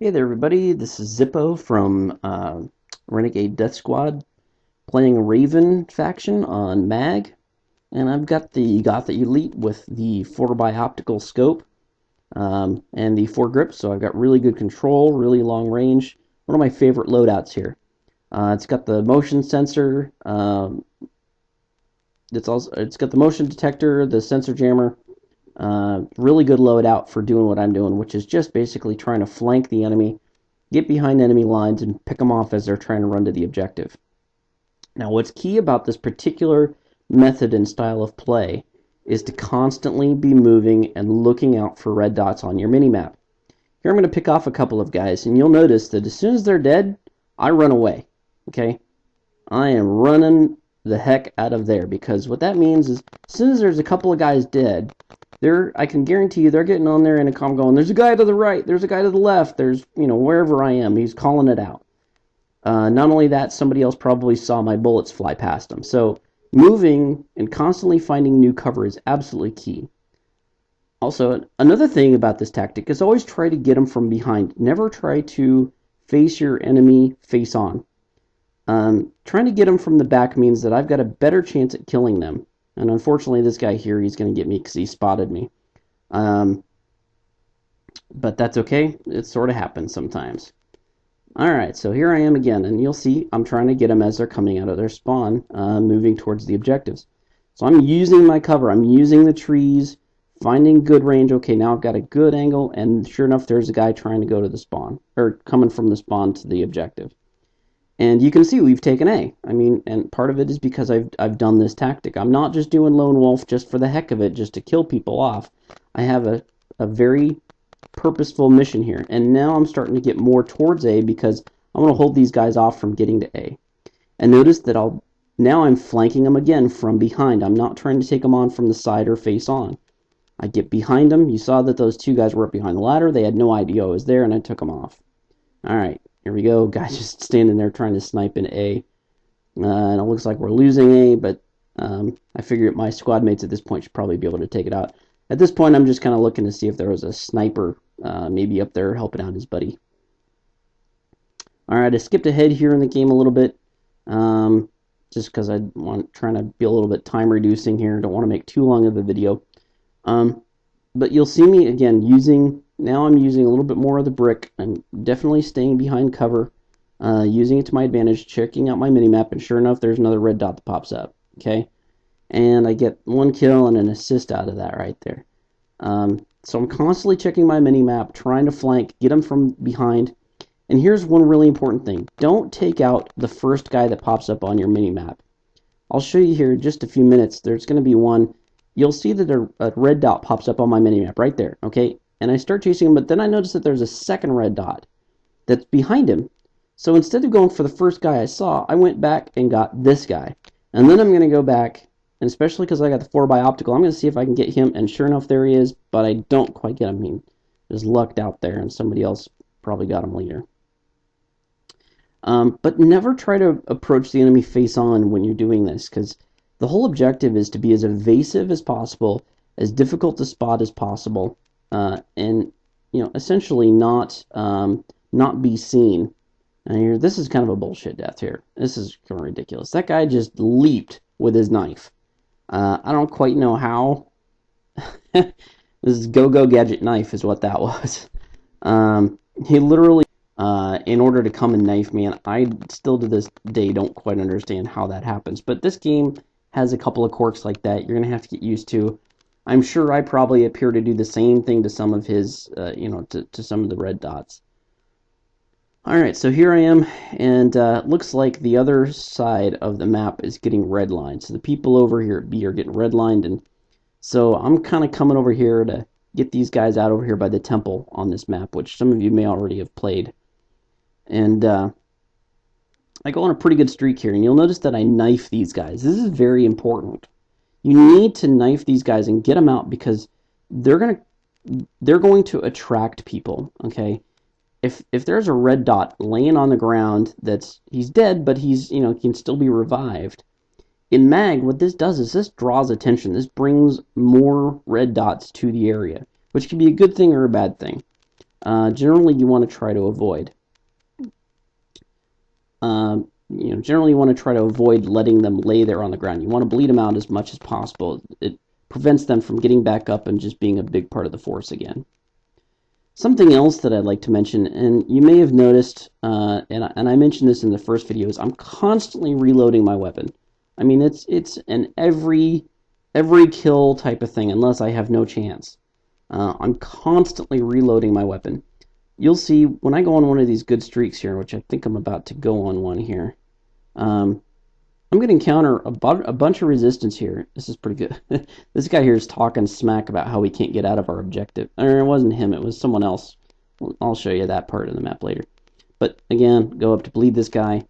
Hey there, everybody. This is Zippo from Renegade Death Squad, playing Raven faction on Mag, and I've got the Elite with the 4x optical scope and the foregrip, so I've got really good control, really long range. One of my favorite loadouts here. It's got the motion sensor. It's got the motion detector, the sensor jammer. Really good loadout for doing what I'm doing, which is just basically trying to flank the enemy, get behind enemy lines, and pick them off as they're trying to run to the objective. Now, what's key about this particular method and style of play is to constantly be moving and looking out for red dots on your minimap. Here I'm going to pick off a couple of guys, and you'll notice that as soon as they're dead, I run away. Okay? I am running the heck out of there, because what that means is as soon as there's a couple of guys dead, I can guarantee you they're getting on there in a comm going, there's a guy to the right, there's a guy to the left, there's, wherever I am, he's calling it out. Not only that, somebody else probably saw my bullets fly past him. So moving and constantly finding new cover is absolutely key. Also, another thing about this tactic is always try to get them from behind. Never try to face your enemy face on. Trying to get them from the back means that I've got a better chance at killing them. And unfortunately, this guy here, he's going to get me because he spotted me. But that's okay. It sort of happens sometimes. Alright, so here I am again, and you'll see I'm trying to get them as they're coming out of their spawn, moving towards the objectives. So I'm using my cover. I'm using the trees, finding good range. Okay, now I've got a good angle, and sure enough, there's a guy trying to go to the spawn, or coming from the spawn to the objective. And you can see we've taken A. I mean, and part of it is because I've done this tactic. I'm not just doing lone wolf just for the heck of it, just to kill people off. I have a very purposeful mission here, and now I'm starting to get more towards A because I want to hold these guys off from getting to A. And notice that now I'm flanking them again from behind. I'm not trying to take them on from the side or face on. I get behind them. You saw that those two guys were up behind the ladder. They had no idea I was there, and I took them off. Alright, here we go. Guys just standing there trying to snipe in A. And it looks like we're losing A, but I figure my squad mates at this point should probably be able to take it out. At this point, I'm just kind of looking to see if there was a sniper maybe up there helping out his buddy. Alright, I skipped ahead here in the game a little bit, just because trying to be a little bit time reducing here. Don't want to make too long of a video. But you'll see me again now I'm using a little bit more of the brick. I'm definitely staying behind cover, using it to my advantage, checking out my minimap, and sure enough, there's another red dot that pops up. Okay, and I get one kill and an assist out of that right there. So I'm constantly checking my minimap, trying to flank, get them from behind. And here's one really important thing. Don't take out the first guy that pops up on your minimap. I'll show you here in just a few minutes. There's going to be one. You'll see that a red dot pops up on my minimap right there, okay? And I start chasing him, but then I notice that there's a second red dot that's behind him. So instead of going for the first guy I saw, I went back and got this guy. And then I'm going to go back, and especially because I got the 4x optical, I'm going to see if I can get him, and sure enough, there he is, but I don't quite get him. He just lucked out there, and somebody else probably got him later. But never try to approach the enemy face on when you're doing this, because the whole objective is to be as evasive as possible, as difficult to spot as possible, and essentially not be seen. And this is kind of a bullshit death here. This is kind of ridiculous. That guy just leaped with his knife. I don't quite know how. This is go-go gadget knife is what that was. He literally, in order to come and knife me, and I still to this day don't quite understand how that happens. But this game has a couple of quirks like that you're going to have to get used to. I'm sure I probably appear to do the same thing to some of his, to some of the red dots. Alright, so here I am, and it looks like the other side of the map is getting redlined. So the people over here at B are getting redlined, and so I'm kind of coming over here to get these guys out over here by the temple on this map, which some of you may already have played. And I go on a pretty good streak here, and you'll notice that I knife these guys. This is very important. You need to knife these guys and get them out, because they're going to attract people, okay? If there's a red dot laying on the ground he's dead, but he's, can still be revived. In Mag, what this does is this draws attention. This brings more red dots to the area, which can be a good thing or a bad thing. generally you want to try to avoid. Generally you want to try to avoid letting them lay there on the ground. You want to bleed them out as much as possible. It prevents them from getting back up and just being a big part of the force again. Something else that I'd like to mention, and you may have noticed, and I mentioned this in the first video, is I'm constantly reloading my weapon. I mean, it's an every kill type of thing, unless I have no chance. I'm constantly reloading my weapon. You'll see when I go on one of these good streaks here, which I think I'm about to go on one here. I'm going to encounter a bunch of resistance here. This is pretty good. This guy here is talking smack about how we can't get out of our objective. Or it wasn't him, it was someone else. I'll show you that part of the map later. But again, go up to bleed this guy.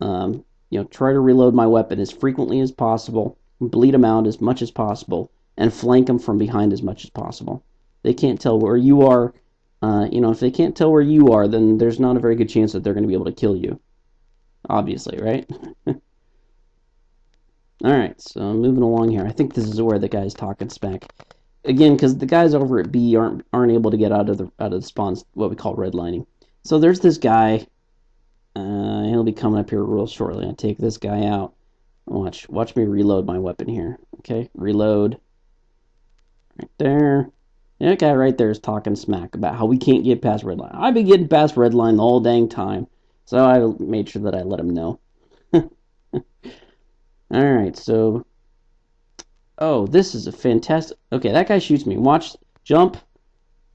Try to reload my weapon as frequently as possible, bleed him out as much as possible, and flank him from behind as much as possible. They can't tell where you are. If they can't tell where you are, then there's not a very good chance that they're going to be able to kill you. Obviously, right? Alright, so moving along here. I think this is where the guy's talking smack. Again, because the guys over at B aren't able to get out of the spawns, what we call redlining. So there's this guy. He'll be coming up here real shortly. I'll take this guy out. Watch me reload my weapon here. Okay, reload. Right there. That guy right there is talking smack about how we can't get past redline. I've been getting past redline the whole dang time. So I made sure that I let him know. Alright, so... Oh, this is a fantastic... Okay, that guy shoots me. Watch. Jump.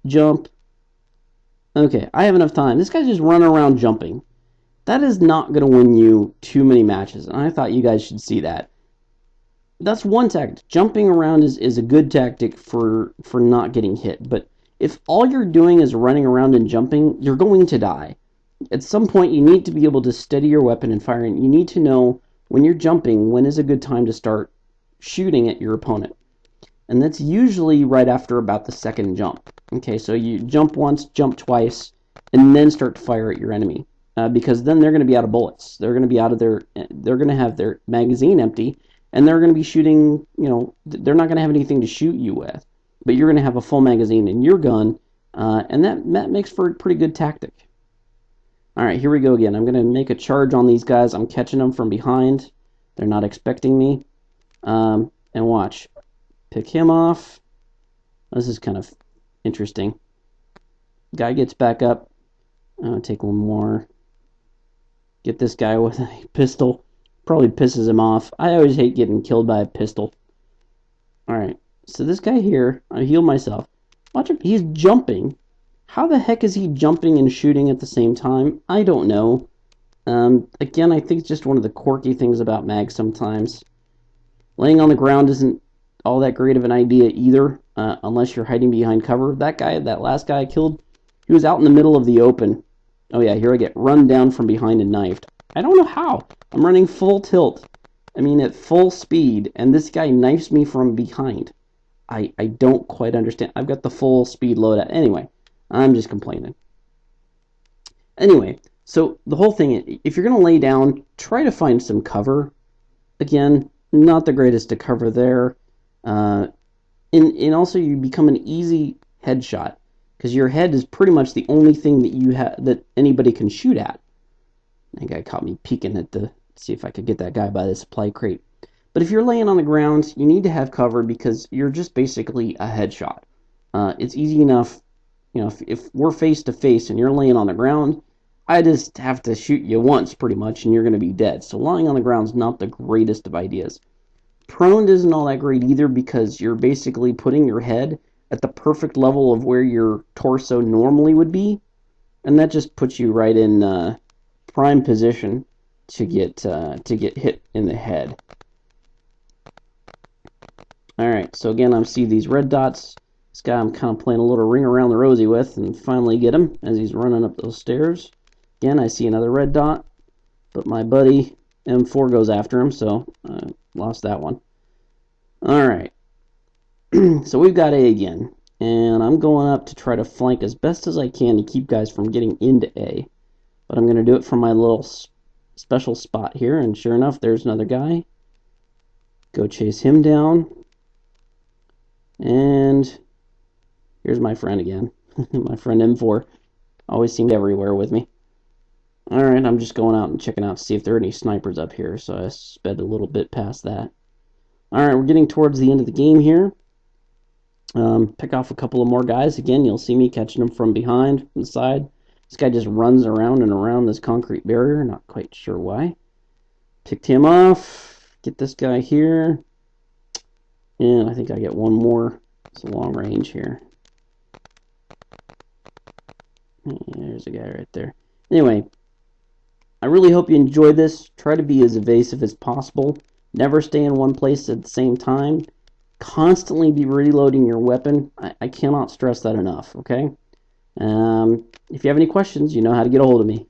Jump. Okay, I have enough time. This guy's just running around jumping. That is not going to win you too many matches, and I thought you guys should see that. That's one tactic. Jumping around is a good tactic for not getting hit, but if all you're doing is running around and jumping, you're going to die. At some point, you need to be able to steady your weapon and firing. You need to know when you're jumping, when is a good time to start shooting at your opponent. And that's usually right after about the second jump. Okay, so you jump once, jump twice, and then start to fire at your enemy. Because then they're going to be out of bullets. They're going to be out of they're going to have their magazine empty, and they're going to be shooting, they're not going to have anything to shoot you with. But you're going to have a full magazine in your gun, and that makes for a pretty good tactic. Alright, here we go again. I'm going to make a charge on these guys. I'm catching them from behind. They're not expecting me. And watch. Pick him off. This is kind of interesting. Guy gets back up. Take one more. Get this guy with a pistol. Probably pisses him off. I always hate getting killed by a pistol. Alright, so this guy here, I heal myself. Watch him. He's jumping. How the heck is he jumping and shooting at the same time? I don't know. Again, I think it's just one of the quirky things about mags sometimes. Laying on the ground isn't all that great of an idea either, unless you're hiding behind cover. That last guy I killed, he was out in the middle of the open. Oh yeah, here I get run down from behind and knifed. I don't know how. I'm running full tilt. I mean, at full speed, and this guy knifes me from behind. I don't quite understand. I've got the full speed loadout. Anyway, I'm just complaining. Anyway, so the whole thing, if you're going to lay down, try to find some cover. Again, not the greatest to cover there. And also you become an easy headshot, because your head is pretty much the only thing that anybody can shoot at. That guy caught me peeking at see if I could get that guy by the supply crate. But if you're laying on the ground, you need to have cover because you're just basically a headshot. It's easy enough, if we're face to face and you're laying on the ground, I just have to shoot you once pretty much and you're going to be dead. So lying on the ground is not the greatest of ideas. Prone isn't all that great either because you're basically putting your head at the perfect level of where your torso normally would be, and that just puts you right in prime position to get hit in the head. Alright, so again, I see these red dots. This guy I'm kind of playing a little ring around the rosy with, and finally get him as he's running up those stairs. Again, I see another red dot, but my buddy M4 goes after him, so I lost that one. Alright, so we've got A again, and I'm going up to try to flank as best as I can to keep guys from getting into A. But I'm going to do it from my little special spot here, and sure enough, there's another guy. Go chase him down. And here's my friend again. My friend M4 always seemed everywhere with me. Alright, I'm just going out and checking out to see if there are any snipers up here, so I sped a little bit past that. Alright, we're getting towards the end of the game here. Pick off a couple of more guys. Again, you'll see me catching them from behind, from the side. This guy just runs around and around this concrete barrier, not quite sure why. Picked him off. Get this guy here. And I think I get one more. It's a long range here. There's a guy right there. Anyway, I really hope you enjoyed this. Try to be as evasive as possible. Never stay in one place at the same time. Constantly be reloading your weapon. I cannot stress that enough, okay? If you have any questions, you know how to get a hold of me.